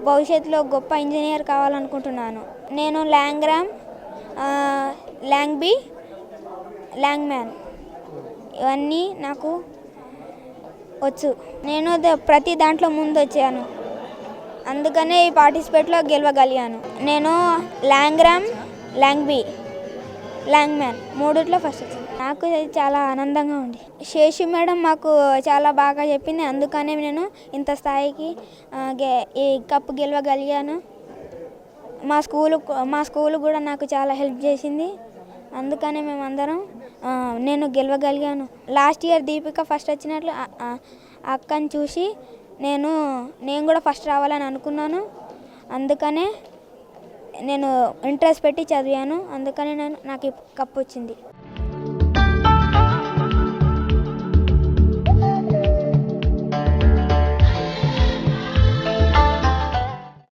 భవిష్యత్తులో గొప్ప ఇంజనీర్ కావాలనుకుంటున్నాను. నేను లాంగ్రామ్, లాంగ్బీ, లాంగ్మ్యాన్ ఇవన్నీ నాకు వచ్చు. నేను ప్రతి దాంట్లో ముందు వచ్చాను, అందుకనే ఈ పార్టిసిపేట్లో గెలవగలిగాను. నేను లాంగ్రామ్, లాంగ్బీ, లాంగ్మ్యాన్ మూడిట్లో ఫస్ట్ వచ్చింది. నాకు చాలా ఆనందంగా ఉంది. శేషు మేడం మాకు చాలా బాగా చెప్పింది, అందుకనే నేను ఇంత స్థాయికి ఈ కప్పు గెలవగలిగాను. మా స్కూలు కూడా నాకు చాలా హెల్ప్ చేసింది, అందుకనే మేమందరం నేను గెలవగలిగాను. లాస్ట్ ఇయర్ దీపిక ఫస్ట్ వచ్చినట్లు అక్కని చూసి నేను కూడా ఫస్ట్ రావాలని అనుకున్నాను, అందుకనే నేను ఇంట్రెస్ట్ పెట్టి చదివాను, అందుకనే నాకు ఈ కప్పు వచ్చింది.